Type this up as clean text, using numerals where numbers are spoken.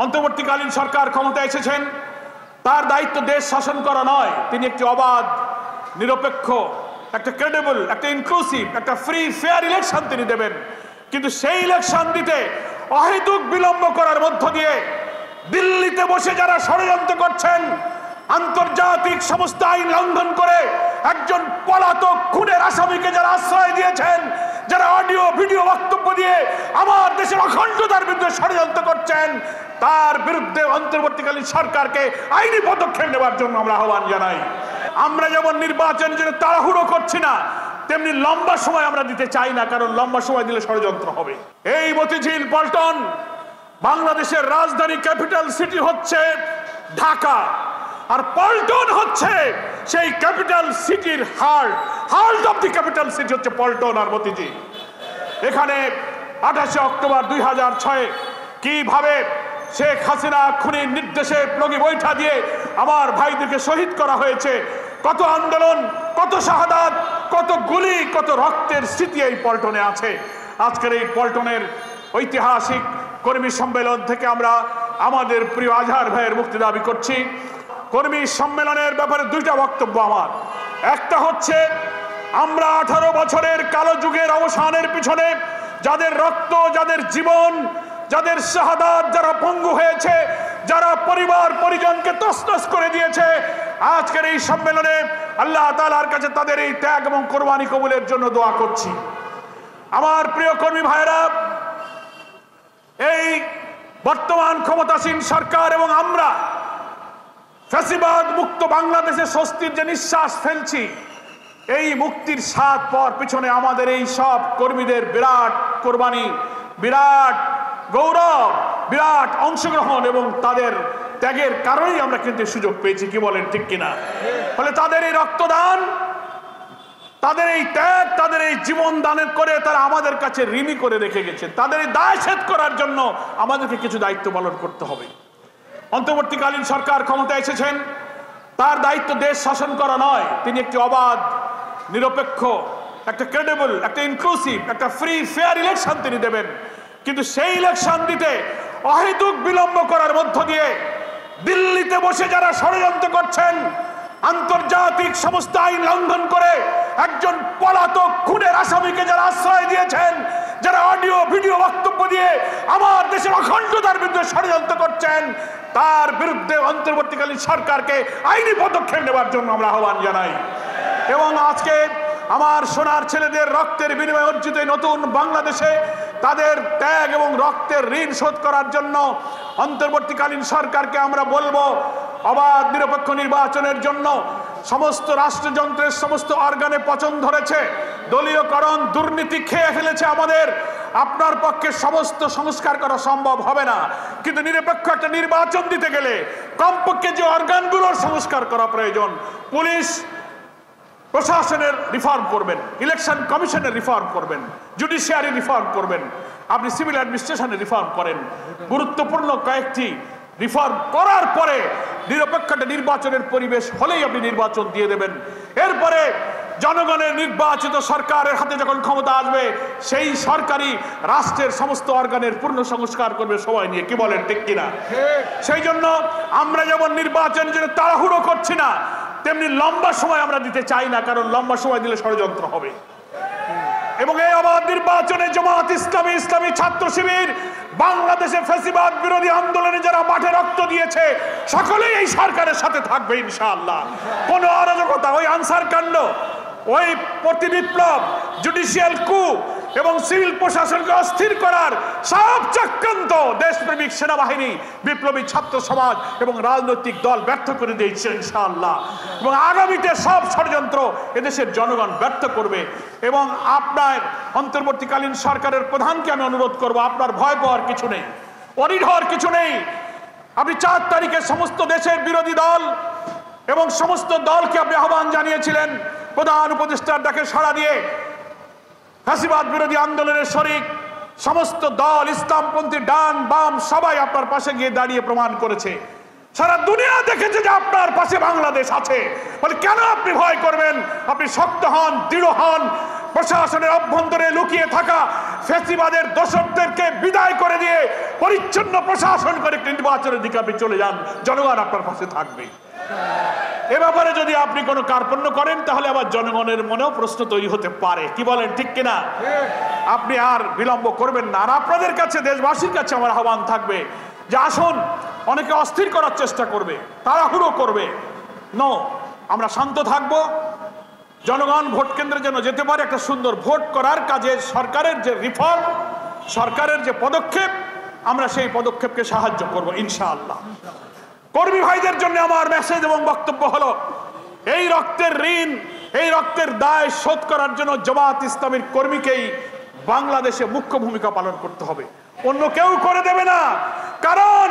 অন্তর্বর্তীকালীন সরকার ক্ষমতায় এসেছেন, তার দায়িত্ব দেশ শাসন করা নয়, তিনি একটি অবাধ, নিরপেক্ষ, একটা ক্রেডিবল, একটা ইনক্লুসিভ, একটা ফ্রি ফেয়ার ইলেকশন তিনি দেবেন। কিন্তু সেই ইলেকশন দিতে অহেতুক বিলম্ব করার মধ্য দিয়ে দিল্লিতে বসে যারা ষড়যন্ত্র করছেন, আন্তর্জাতিক সমস্ত আইন লঙ্ঘন করে একজন পলাতক খুনের আসামিকে যারা আশ্রয় দিয়েছেন, যারা অডিও ভিডিও বক্তব্য দিয়ে আমার দেশের অখণ্ডতার বিরুদ্ধে ষড়যন্ত্র করছেন, তার বিরুদ্ধে অন্তর্বর্তীকালীন সরকারকে আইনি পদক্ষেপ নেওয়ার জন্য আমরা আহ্বান জানাই। আমরা যেমন নির্বাচনের জন্য তাড়াহুড়ো করছি না, তেমনি লম্বা সময় আমরা দিতে চাই না, কারণ লম্বা সময় দিলে ষড়যন্ত্র হবে। এই মতিঝিল পল্টন, বাংলাদেশের রাজধানী ক্যাপিটাল সিটি হচ্ছে ঢাকা, আর পল্টন হচ্ছে সেই ক্যাপিটাল সিটির heart of the capital city হচ্ছে পল্টন আর মতিঝিল। এখানে 28 অক্টোবর 2006 কিভাবে শেখ হাসিনা খুনির নির্দেশে লগি বৈঠা দিয়ে আমার ভাইদেরকে শহীদ করা হয়েছে, কত আন্দোলন, কত শাহাদাত, কত গুলি, কত রক্তের স্মৃতি এই পল্টনে আছে। আজকের এই পল্টনের ঐতিহাসিক কর্মী সম্মেলন থেকে আমরা আমাদের প্রিয় আজহার ভাইয়ের মুক্তি দাবি করছি। কর্মী সম্মেলনের ব্যাপারে দুইটা বক্তব্য আমার। একটা হচ্ছে, আমরা 18 বছরের কালো যুগের অবসানের পিছনে যাদের রক্ত, যাদের জীবন, যাদের শাহাদাত, যারা পঙ্গু হয়েছে, যারা পরিবার পরিজনকে তছনছ করে দিয়েছে, আজকের এই সম্মেলনে আল্লাহ তাআলার কাছে তাদের এই ত্যাগ এবং কোরবানি কবুলের জন্য দোয়া করছি। আমার প্রিয় কর্মী ভাইরা, এই বর্তমান ক্ষমতাসীন সরকার এবং আমরা ফ্যাসিবাদ মুক্ত বাংলাদেশে স্বস্তির যে নিঃশ্বাস ফেলছি, এই মুক্তির স্বাদ পাওয়ার পিছনে আমাদের এই সব কর্মীদের বিরাট কোরবানি, বিরাট গৌরব, বিরাট অংশগ্রহণ এবং তাদের ত্যাগের কারণেই আমরা কিন্তু সুযোগ পেয়েছি। কি বলেন, ঠিক কিনা? ফলে তাদের এই রক্তদান, তাদের এই ত্যাগ, তাদের এই জীবন দানের করে তারা আমাদের কাছে ঋণী করে রেখে গেছে। তাদের এই দায় শেষ করার জন্য আমাদেরকে কিছু দায়িত্ব পালন করতে হবে। অন্তর্বর্তীকালীন সরকার ক্ষমতায় এসেছেন, তার দায়িত্ব দেশ শাসন করা নয়, তিনি একটি অবাধ, নিরপেক্ষ, একটা ক্রেডিবল, একটা ইনক্লুসিভ, একটা ফ্রি ফেয়ার ইলেকশন তিনি দেবেন। কিন্তু সেই ইলেকশন দিতে অহেতুক বিলম্ব করার মধ্য দিয়ে দিল্লিতে বসে যারা ষড়যন্ত্র করছেন, আন্তর্জাতিক সমস্ত আইন লঙ্ঘন করে একজন পলাতক খুনের আসামিকে যারা আশ্রয় দিয়েছেন, যারা অডিও ভিডিও বক্তব্য দিয়ে আমার দেশের অখণ্ডতার বিরুদ্ধে ষড়যন্ত্র করছেন, তার বিরুদ্ধে অন্তর্বর্তীকালীন সরকারকে আইনি পদক্ষেপ নেওয়ার জন্য আমরা আহ্বান জানাই। এবং আজকে আমার সোনার ছেলেদের রক্তের বিনিময়ে অর্জিত নতুন বাংলাদেশে তাদের ত্যাগ এবং রক্তের ঋণ শোধ করার জন্য অন্তর্বর্তীকালীন সরকারকে আমরা বলবো, অবাধ নিরপেক্ষ নির্বাচনের জন্য সমস্ত রাষ্ট্রযন্ত্রের সমস্ত অর্গানে পচন ধরেছে, দলীয়করণ, দুর্নীতি খেয়ে ফেলেছে আমাদের। আপনার পক্ষে সমস্ত সংস্কার করা সম্ভব হবে না, কিন্তু নিরপেক্ষ একটা নির্বাচন দিতে গেলে কমপক্ষে যে অর্গানগুলোর সংস্কার করা প্রয়োজন, পুলিশ প্রশাসনের রিফর্ম করবেন, ইলেকশন কমিশনের রিফর্ম করবেন, জুডিশিয়ারি রিফর্ম করবেন, আপনি সিভিল অ্যাডমিনিস্ট্রেশনের রিফর্ম করেন। গুরুত্বপূর্ণ কয়েকটি রিফর্ম করার পরে নিরপেক্ষ একটা নির্বাচনের পরিবেশ হলেই আপনি নির্বাচন দিয়ে দেবেন। এরপরে জনগণের নির্বাচিত সরকারের হাতে যখন ক্ষমতা আসবে, সেই সরকারই রাষ্ট্রের সমস্ত অর্গানের পূর্ণ সংস্কার করবে সময় নিয়ে। কি বলেন, ঠিক কিনা? সেই জন্য আমরা যেমন নির্বাচনের জন্য তাড়াহুড়ো করছি না, তেমনি লম্বা সময় আমরা দিতে চাই না, কারণ লম্বা সময় দিলে ষড়যন্ত্র হবে। এবং এই অবাধ নির্বাচনে জামাত ইসলামী, ইসলামী ছাত্র শিবির, বাংলাদেশে ফ্যাসিবাদ বিরোধী আন্দোলনে যারা মাঠে রক্ত দিয়েছে, সকলেই এই সরকারের সাথে থাকবে ইনশাআল্লাহ। কোন অরাজকতা, ওই আনসার কাণ্ড, ওই প্রতিবিপ্লব, জুডিশিয়াল কু এবং সিভিল প্রশাসনকে অস্থির করার সব চক্রান্ত দেশপ্রেমিক সেনাবাহিনী, বিপ্লবী ছাত্র সমাজ এবং রাজনৈতিক দল ব্যর্থ করে দিয়েছে ইনশাআল্লাহ। এবং আগামীতে সব ষড়যন্ত্র এদেশের জনগণ ব্যর্থ করবে। এবং আপনার অন্তর্বর্তীকালীন সরকারের প্রধানকে আমি অনুরোধ করব, আপনার ভয় পাওয়ার কিছু নেই, অরিড হওয়ার কিছু নেই। আপনি 4 তারিখে সমস্ত দেশের বিরোধী দল এবং সমস্ত দলকে আপনি আহ্বান জানিয়েছিলেন, প্রধান উপদেষ্টার ডাকে সাড়া দিয়ে ফ্যাসিবাদ বিরোধী আন্দোলনের শরিক সমস্ত দল, ইসলামপন্থী, ডান বাম সবাই আপনার পাশে গিয়ে দাঁড়িয়ে প্রমাণ করেছে। সারা দুনিয়া দেখেছে যে আপনার পাশে বাংলাদেশ আছে। বলে কেন আপনি ভয় করবেন? আপনি শক্ত হন, দৃঢ় হন, প্রশাসনের অভ্যন্তরে লুকিয়ে থাকা ফ্যাসিবাদের দোষরদেরকে বিদায় করে দিয়ে পরিচ্ছন্ন প্রশাসন করে নির্বাচনের দিকে আপনি চলে যান, জনগণ আপনার পাশে থাকবে। এ ব্যাপারে যদি আপনি কোনো কার্পণ্য করেন তাহলে আবার জনগণের মনেও প্রশ্ন তৈরি হতে পারে, কি বলেন, ঠিক কিনা? আপনি আর বিলম্ব করবেন না। আর আপনাদের কাছে, দেশবাসীর কাছে আমার আহ্বান থাকবে যে আসুন, অনেকে অস্থির করার চেষ্টা করবে, তাড়াহুড়ো করবে, নো, আমরা শান্ত থাকবো। জনগণ ভোট কেন্দ্রে যেন যেতে পারে, একটা সুন্দর ভোট করার কাজে সরকারের যে রিফর্ম, সরকারের যে পদক্ষেপ, আমরা সেই পদক্ষেপকে সাহায্য করব ইনশাআল্লাহ। কর্মী ভাইদের জন্য আমার মেসেজ এবং বক্তব্য হলো, এই রক্তের ঋণ, এই রক্তের দায় শোধ করার জন্য জামাত ইসলামীর কর্মীকেই বাংলাদেশে মুখ্য ভূমিকা পালন করতে হবে, অন্য কেউ করে দেবে না। কারণ